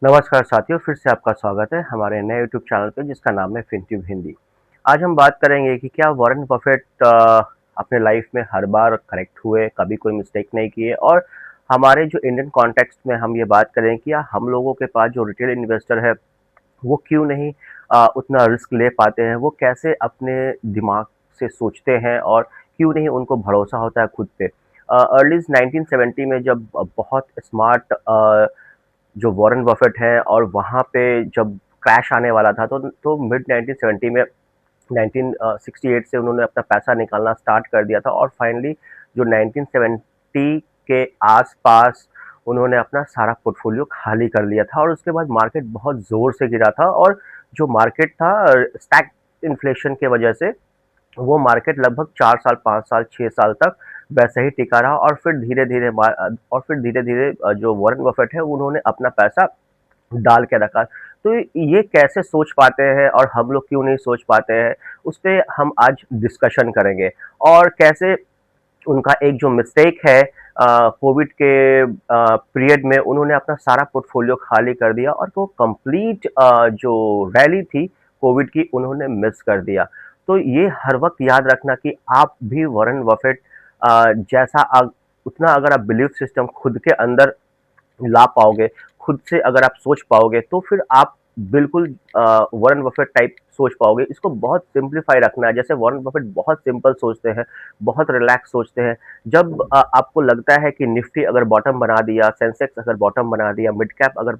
नमस्कार साथियों, फिर से आपका स्वागत है हमारे नए यूट्यूब चैनल पे जिसका नाम है फिनट्यूब हिंदी। आज हम बात करेंगे कि क्या वॉरेन बफेट अपने लाइफ में हर बार करेक्ट हुए, कभी कोई मिस्टेक नहीं किए और हमारे जो इंडियन कॉन्टेक्स्ट में हम ये बात करें कि या हम लोगों के पास जो रिटेल इन्वेस्टर है वो क्यों नहीं उतना रिस्क ले पाते हैं, वो कैसे अपने दिमाग से सोचते हैं और क्यों नहीं उनको भरोसा होता है खुद पे। अर्लीज 1970 में जब बहुत स्मार्ट जो वॉरेन बफेट है और वहाँ पे जब क्रैश आने वाला था तो मिड 1970 में 1968 से उन्होंने अपना पैसा निकालना स्टार्ट कर दिया था और फाइनली जो 1970 के आसपास उन्होंने अपना सारा पोर्टफोलियो खाली कर लिया था और उसके बाद मार्केट बहुत ज़ोर से गिरा था और जो मार्केट था स्टैक इन्फ्लेशन के वजह से वो मार्केट लगभग 4 साल 5 साल 6 साल तक वैसे ही टिका रहा और फिर धीरे धीरे जो वॉरेन बफेट है उन्होंने अपना पैसा डाल के रखा। तो ये कैसे सोच पाते हैं और हम लोग क्यों नहीं सोच पाते हैं, उस पे हम आज डिस्कशन करेंगे। और कैसे उनका एक जो मिस्टेक है कोविड के पीरियड में उन्होंने अपना सारा पोर्टफोलियो खाली कर दिया और वो कंप्लीट जो रैली थी कोविड की उन्होंने मिस कर दिया। तो ये हर वक्त याद रखना कि आप भी वॉरेन बफेट जैसा उतना अगर आप बिलीफ सिस्टम खुद के अंदर ला पाओगे, खुद से अगर आप सोच पाओगे तो फिर आप बिल्कुल वॉरेन बफेट टाइप सोच पाओगे। इसको बहुत सिंप्लीफाई रखना है, जैसे वॉरेन बफेट बहुत सिंपल सोचते हैं, बहुत रिलैक्स सोचते हैं। जब आपको लगता है कि निफ्टी अगर बॉटम बना दिया, सेंसेक्स अगर बॉटम बना दिया, मिड कैप अगर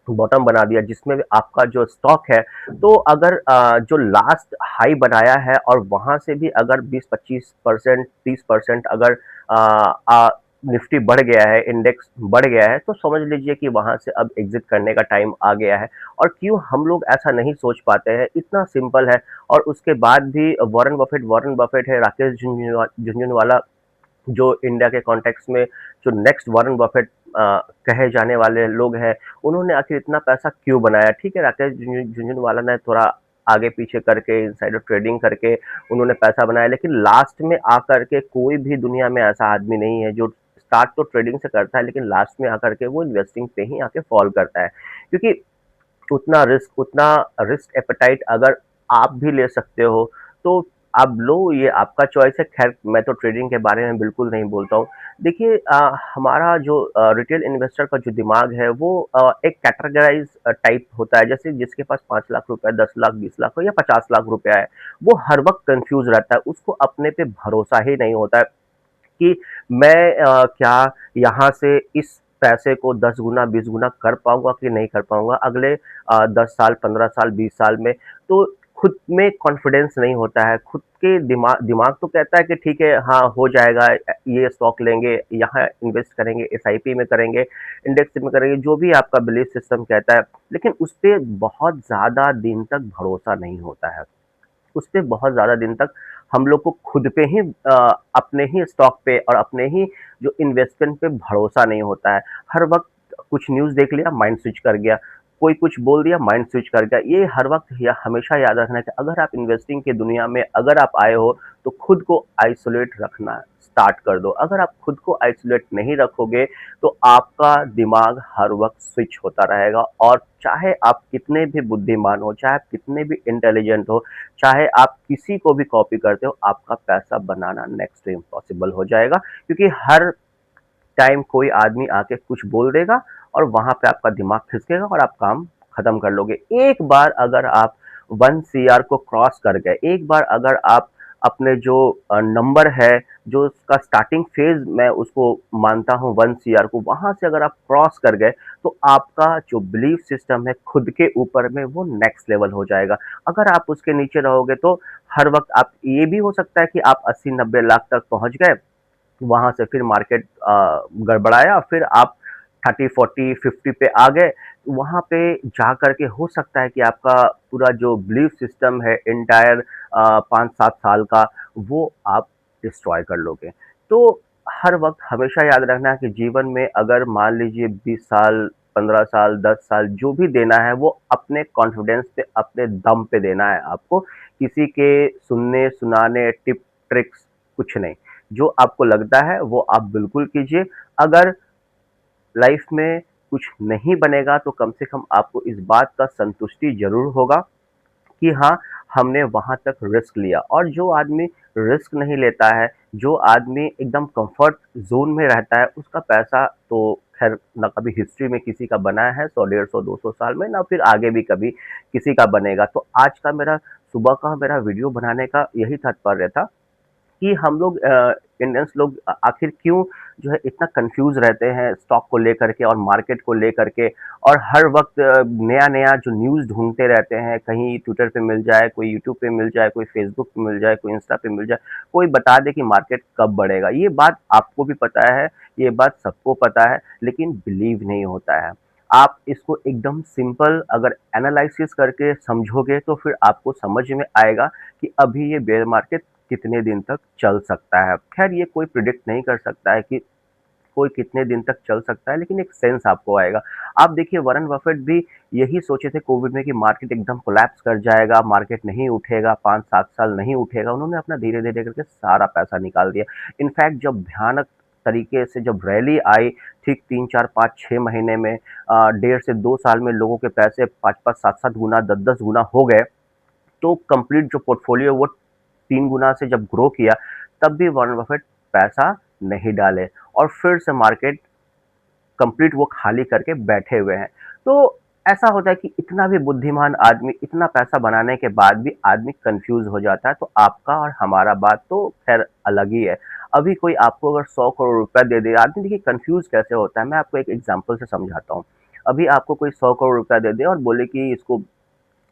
बॉटम बना दिया जिसमें भी आपका जो स्टॉक है, तो अगर जो लास्ट हाई बनाया है और वहां से भी अगर 20-25% 30% अगर आ, आ, निफ्टी बढ़ गया है, इंडेक्स बढ़ गया है, तो समझ लीजिए कि वहां से अब एग्जिट करने का टाइम आ गया है। और क्यों हम लोग ऐसा नहीं सोच पाते हैं, इतना सिंपल है। और उसके बाद भी वॉरेन बफेट है, राकेश झुनझुनवाला जो इंडिया के कॉन्टेक्स्ट में जो नेक्स्ट वॉरेन बफेट कहे जाने वाले लोग हैं, उन्होंने आखिर इतना पैसा क्यों बनाया? ठीक है, राकेश झुनझुनवाला ने थोड़ा आगे पीछे करके इनसाइडर ट्रेडिंग करके उन्होंने पैसा बनाया, लेकिन लास्ट में आकर के कोई भी दुनिया में ऐसा आदमी नहीं है जो स्टार्ट तो ट्रेडिंग से करता है लेकिन लास्ट में आकर के वो इन्वेस्टिंग पे ही आके फॉल करता है। क्योंकि उतना रिस्क एपेटाइट अगर आप भी ले सकते हो तो आप लो, ये आपका चॉइस है। खैर, मैं तो ट्रेडिंग के बारे में बिल्कुल नहीं बोलता हूँ। देखिए, हमारा जो रिटेल इन्वेस्टर का जो दिमाग है वो एक कैटेगराइज टाइप होता है, जैसे जिसके पास 5 लाख रुपए, 10 लाख, 20 लाख या 50 लाख रुपया है, वो हर वक्त कंफ्यूज रहता है, उसको अपने पे भरोसा ही नहीं होता है कि मैं क्या यहाँ से इस पैसे को 10 गुना 20 गुना कर पाऊंगा कि नहीं कर पाऊंगा अगले 10 साल 15 साल 20 साल में। तो खुद में कॉन्फिडेंस नहीं होता है, खुद के दिमाग दिमाग तो कहता है कि ठीक है, हाँ हो जाएगा, ये स्टॉक लेंगे, यहाँ इन्वेस्ट करेंगे, एसआईपी में करेंगे, इंडेक्स में करेंगे, जो भी आपका बिलीफ सिस्टम कहता है, लेकिन उस पर बहुत ज़्यादा दिन तक भरोसा नहीं होता है। उसपे बहुत ज़्यादा दिन तक हम लोग को खुद पे ही अपने ही स्टॉक पे और अपने ही जो इन्वेस्टमेंट पे भरोसा नहीं होता है। हर वक्त कुछ न्यूज़ देख लिया, माइंड स्विच कर गया, कोई कुछ बोल दिया, माइंड स्विच कर गया। ये हर वक्त या हमेशा याद रखना है कि अगर आप इन्वेस्टिंग की दुनिया में अगर आप आए हो तो खुद को आइसोलेट रखना स्टार्ट कर दो। अगर आप खुद को आइसोलेट नहीं रखोगे तो आपका दिमाग हर वक्त स्विच होता रहेगा और चाहे आप कितने भी बुद्धिमान हो, चाहे आप कितने भी इंटेलिजेंट हो, चाहे आप किसी को भी कॉपी करते हो, आपका पैसा बनाना नेक्स्ट टू इम्पॉसिबल हो जाएगा। क्योंकि हर टाइम कोई आदमी आके कुछ बोल देगा और वहां पे आपका दिमाग खिसकेगा और आप काम खत्म कर लोगे। एक बार अगर आप 1 CR को क्रॉस कर गए, एक बार अगर आप अपने जो नंबर है, जो उसका स्टार्टिंग फेज मैं उसको मानता हूँ 1 CR को, वहां से अगर आप क्रॉस कर गए तो आपका जो बिलीफ सिस्टम है खुद के ऊपर में वो नेक्स्ट लेवल हो जाएगा। अगर आप उसके नीचे रहोगे तो हर वक्त आप, ये भी हो सकता है कि आप 80-90 लाख तक पहुंच गए, वहां से फिर मार्केट गड़बड़ाया, फिर आप 30-40-50 पे आ गए, वहां पे जा करके हो सकता है कि आपका पूरा जो बिलीफ सिस्टम है इंटायर 5-7 साल का, वो आप डिस्ट्रॉय कर लोगे। तो हर वक्त हमेशा याद रखना है कि जीवन में अगर मान लीजिए 20 साल 15 साल 10 साल जो भी देना है वो अपने कॉन्फिडेंस पे, अपने दम पे देना है आपको, किसी के सुनने सुनाने टिप ट्रिक्स कुछ नहीं। जो आपको लगता है वो आप बिल्कुल कीजिए। अगर लाइफ में कुछ नहीं बनेगा तो कम से कम आपको इस बात का संतुष्टि ज़रूर होगा कि हाँ, हमने वहाँ तक रिस्क लिया। और जो आदमी रिस्क नहीं लेता है, जो आदमी एकदम कंफर्ट ज़ोन में रहता है, उसका पैसा तो ख़ैर ना कभी हिस्ट्री में किसी का बना है 100 150 200 साल में, ना फिर आगे भी कभी किसी का बनेगा। तो आज का मेरा सुबह का मेरा वीडियो बनाने का यही तात्पर्य था कि हम लोग इंडियंस लोग आखिर क्यों जो है इतना कंफ्यूज रहते हैं स्टॉक को लेकर के और मार्केट को लेकर के, और हर वक्त नया नया जो न्यूज़ ढूंढते रहते हैं, कहीं ट्विटर पे मिल जाए, कोई यूट्यूब पे मिल जाए, कोई फेसबुक पे मिल जाए, कोई इंस्टा पे मिल जाए, कोई बता दे कि मार्केट कब बढ़ेगा। ये बात आपको भी पता है, ये बात सबको पता है, लेकिन बिलीव नहीं होता है। आप इसको एकदम सिंपल अगर एनालिसिस करके समझोगे तो फिर आपको समझ में आएगा कि अभी ये बेयर मार्केट कितने दिन तक चल सकता है। खैर ये कोई प्रिडिक्ट नहीं कर सकता है कि कोई कितने दिन तक चल सकता है, लेकिन एक सेंस आपको आएगा। आप देखिए वॉरेन बफेट भी यही सोचे थे कोविड में कि मार्केट एकदम कोलैप्स कर जाएगा, मार्केट नहीं उठेगा, 5-7 साल नहीं उठेगा। उन्होंने अपना धीरे-धीरे करके सारा पैसा निकाल दिया। इनफैक्ट जब भयानक तरीके से जब रैली आई, ठीक 3, 4, 5, 6 महीने में 1.5 से 2 साल में लोगों के पैसे 5-5, 7-7 गुना, 10-10 गुना हो गए। तो कंप्लीट जो पोर्टफोलियो वो 3 गुना से जब ग्रो किया, तब भी वॉरेन बफेट पैसा नहीं डाले और फिर से मार्केट कंप्लीट वो खाली करके बैठे हुए हैं। तो ऐसा होता है कि इतना भी बुद्धिमान आदमी, इतना पैसा बनाने के बाद भी आदमी कंफ्यूज हो जाता है। तो आपका और हमारा बात तो खैर अलग ही है। अभी कोई आपको अगर 100 करोड़ रुपया दे दे, आदमी देखिए कंफ्यूज कैसे होता है। मैं आपको एक एग्जांपल से समझाता हूँ। अभी आपको कोई 100 करोड़ रुपया दे दे और बोले कि इसको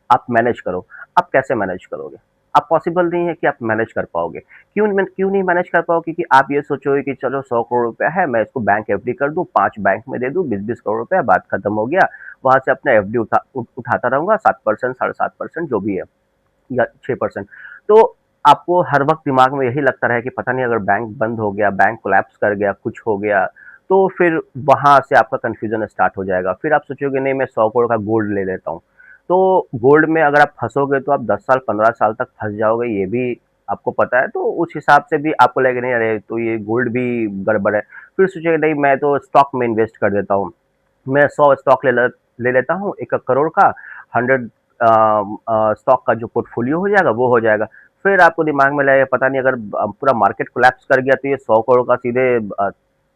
आप मैनेज करो। आप कैसे मैनेज करोगे? आप पॉसिबल नहीं है कि आप मैनेज कर पाओगे। क्यों नहीं मैनेज कर पाओगे? क्योंकि आप ये सोचोगे कि चलो 100 करोड़ रुपया है, मैं इसको बैंक एफडी कर दूँ, 5 बैंक में दे दूँ, 20-20 करोड़ रुपया, बात खत्म हो गया। वहाँ से अपना एफडी उठाता रहूँगा, 7% 7.5% जो भी है, या 6%। तो आपको हर वक़्त दिमाग में यही लगता रहे कि पता नहीं अगर बैंक बंद हो गया, बैंक कोलैप्स कर गया, कुछ हो गया, तो फिर वहाँ से आपका कन्फ्यूज़न स्टार्ट हो जाएगा। फिर आप सोचोगे नहीं मैं 100 करोड़ का गोल्ड ले लेता हूँ। तो गोल्ड में अगर आप फँसोगे तो आप 10 साल, 15 साल तक फँस जाओगे, ये भी आपको पता है। तो उस हिसाब से भी आपको लगेगा नहीं अरे! तो ये गोल्ड भी गड़बड़ है। फिर सोचिएगा नहीं मैं तो स्टॉक में इन्वेस्ट कर देता हूँ। मैं 100 स्टॉक ले लेता हूँ 1 करोड़ का, 100 स्टॉक का जो पोर्टफोलियो हो जाएगा वो हो जाएगा। फिर आपको दिमाग में लगेगा पता नहीं अगर पूरा मार्केट कोलैप्स कर गया तो ये 100 करोड़ का सीधे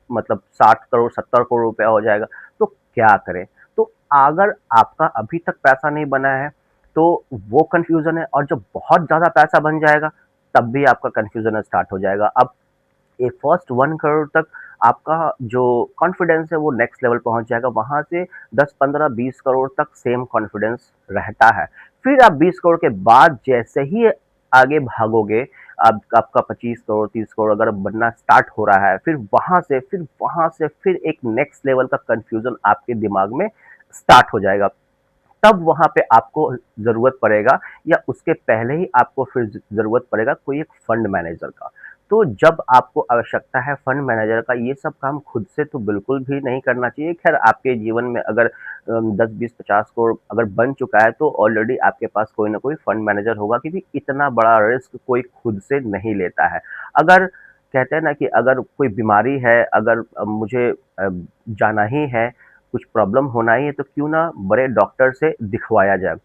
मतलब 60 करोड़ 70 करोड़ रुपया हो जाएगा। तो क्या करें? तो अगर आपका अभी तक पैसा नहीं बना है तो वो कन्फ्यूज़न है, और जब बहुत ज़्यादा पैसा बन जाएगा तब भी आपका कन्फ्यूज़न स्टार्ट हो जाएगा। अब ये फर्स्ट 1 करोड़ तक आपका जो कॉन्फिडेंस है वो नेक्स्ट लेवल पहुँच जाएगा, वहाँ से 10, 15, 20 करोड़ तक सेम कॉन्फिडेंस रहता है। फिर आप 20 करोड़ के बाद जैसे ही आगे भागोगे, अब आपका 25 करोड़, 30 करोड़ अगर बनना स्टार्ट हो रहा है, फिर एक नेक्स्ट लेवल का कन्फ्यूज़न आपके दिमाग में स्टार्ट हो जाएगा। तब वहाँ पे आपको ज़रूरत पड़ेगा, या उसके पहले ही आपको फिर ज़रूरत पड़ेगा कोई एक फंड मैनेजर का। तो जब आपको आवश्यकता है फंड मैनेजर का, ये सब काम खुद से तो बिल्कुल भी नहीं करना चाहिए। ख़ैर आपके जीवन में अगर 10, 20, 50 करोड़ अगर बन चुका है तो ऑलरेडी आपके पास कोई न कोई फंड मैनेजर होगा, क्योंकि इतना बड़ा रिस्क कोई खुद से नहीं लेता है। अगर कहते हैं ना कि अगर कोई बीमारी है, अगर मुझे जाना ही है, कुछ प्रॉब्लम होना ही है, तो क्यों ना बड़े डॉक्टर से दिखवाया जाए।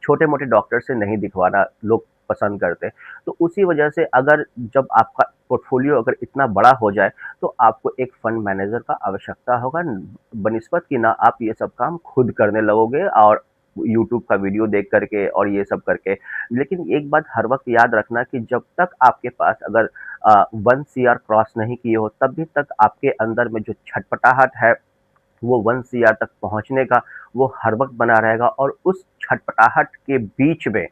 छोटे-मोटे डॉक्टर से नहीं दिखवाना लोग पसंद करते। तो उसी वजह से अगर जब आपका पोर्टफोलियो अगर इतना बड़ा हो जाए, तो आपको एक फंड मैनेजर का आवश्यकता होगा, बनिस्बत कि ना आप ये सब काम खुद करने लगोगे और यूट्यूब का वीडियो देख करके और ये सब करके। लेकिन एक बात हर वक़्त याद रखना कि जब तक आपके पास अगर 1 सीआर क्रॉस नहीं किए हो, तभी तक आपके अंदर में जो छटपटाहट है वो 1 सीआर तक पहुँचने का, वो हर वक़्त बना रहेगा। और उस छटपटाहट के बीच में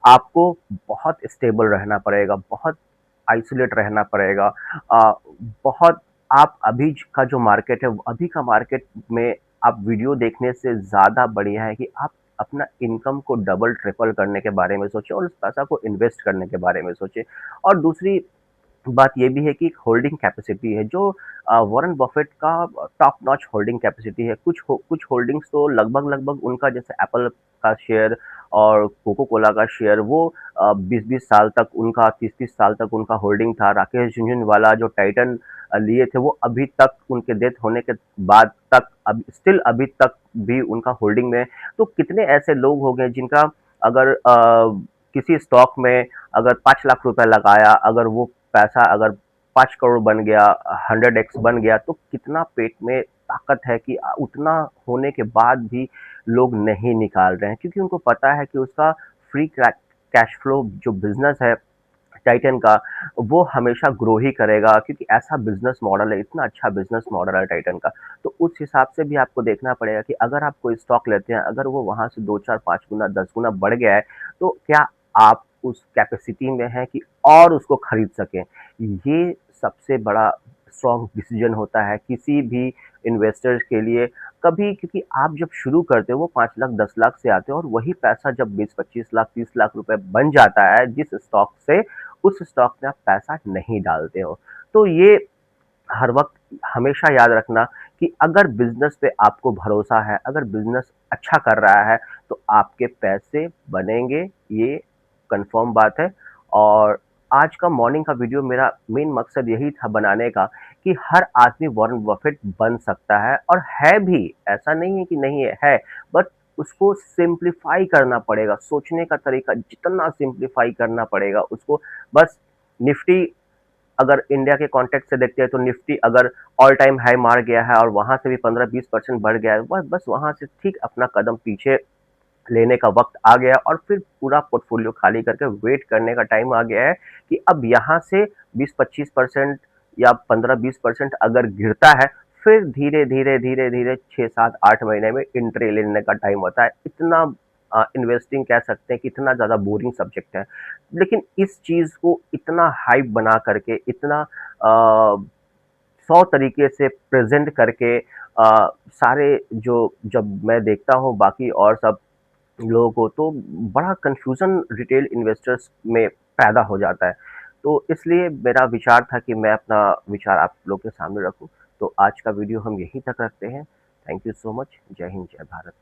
आपको बहुत स्टेबल रहना पड़ेगा, बहुत आइसोलेट रहना पड़ेगा। बहुत आप अभी का जो मार्केट है, अभी का मार्केट में आप वीडियो देखने से ज़्यादा बढ़िया है कि आप अपना इनकम को डबल ट्रिपल करने के बारे में सोचें और उस पैसा को इन्वेस्ट करने के बारे में सोचें। और दूसरी बात ये भी है कि होल्डिंग कैपेसिटी है जो वॉरेन बफेट का टॉप नॉच होल्डिंग कैपेसिटी है। कुछ होल्डिंग्स तो लगभग लगभग उनका जैसे एप्पल का शेयर और कोको कोला का शेयर वो 20-20 साल तक उनका, 30-30 साल तक उनका होल्डिंग था। राकेश झुनझुनवाला जो टाइटन लिए थे, वो अभी तक उनके डेथ होने के बाद तक अब स्टिल अभी तक भी उनका होल्डिंग में है। तो कितने ऐसे लोग हो गए जिनका अगर किसी स्टॉक में अगर 5 लाख रुपए लगाया, अगर वो पैसा अगर 5 करोड़ बन गया, 100x बन गया, तो कितना पेट में ताकत है कि उतना होने के बाद भी लोग नहीं निकाल रहे हैं, क्योंकि उनको पता है कि उसका फ्री कैश फ्लो जो बिजनेस है टाइटन का, वो हमेशा ग्रो ही करेगा, क्योंकि ऐसा बिजनेस मॉडल है, इतना अच्छा बिजनेस मॉडल है टाइटन का। तो उस हिसाब से भी आपको देखना पड़ेगा कि अगर आप कोई स्टॉक लेते हैं, अगर वो वहां से 2 4 5 गुना 10 गुना बढ़ गया है, तो क्या आप उस कैपेसिटी में हैं कि और उसको खरीद सकें। ये सबसे बड़ा स्ट्रॉन्ग डिसीजन होता है किसी भी इन्वेस्टर्स के लिए। कभी, क्योंकि आप जब शुरू करते हो वो 5 लाख 10 लाख से आते हो, और वही पैसा जब 20 25 लाख 30 लाख रुपए बन जाता है जिस स्टॉक से, उस स्टॉक में आप पैसा नहीं डालते हो। तो ये हर वक्त हमेशा याद रखना कि अगर बिजनेस पे आपको भरोसा है, अगर बिजनेस अच्छा कर रहा है, तो आपके पैसे बनेंगे, ये कंफर्म बात है। और आज का मॉर्निंग का वीडियो मेरा मेन मकसद यही था बनाने का कि हर आदमी वॉरेन बफेट बन सकता है, और है भी, ऐसा नहीं है कि नहीं है, बट उसको सिंप्लीफाई करना पड़ेगा, सोचने का तरीका जितना सिंप्लीफाई करना पड़ेगा उसको। बस निफ्टी अगर इंडिया के कॉन्टेक्स्ट से देखते हैं, तो निफ्टी अगर ऑल टाइम हाई मार गया है और वहां से भी 15-20% बढ़ गया है, बस बस वहां से ठीक अपना कदम पीछे लेने का वक्त आ गया, और फिर पूरा पोर्टफोलियो खाली करके वेट करने का टाइम आ गया है कि अब यहाँ से 20-25% या 15-20% अगर गिरता है, फिर धीरे धीरे धीरे धीरे 6 7 8 महीने में इंट्री लेने का टाइम होता है। इतना इन्वेस्टिंग कह सकते हैं कि इतना ज़्यादा बोरिंग सब्जेक्ट है, लेकिन इस चीज़ को इतना हाइप बना करके, इतना 100 तरीके से प्रेजेंट करके, सारे जो जब मैं देखता हूँ बाकी और सब लोगों को, तो बड़ा कंफ्यूजन रिटेल इन्वेस्टर्स में पैदा हो जाता है। तो इसलिए मेरा विचार था कि मैं अपना विचार आप लोग के सामने रखूं। तो आज का वीडियो हम यहीं तक रखते हैं। Thank you so much. जय हिंद, जय भारत।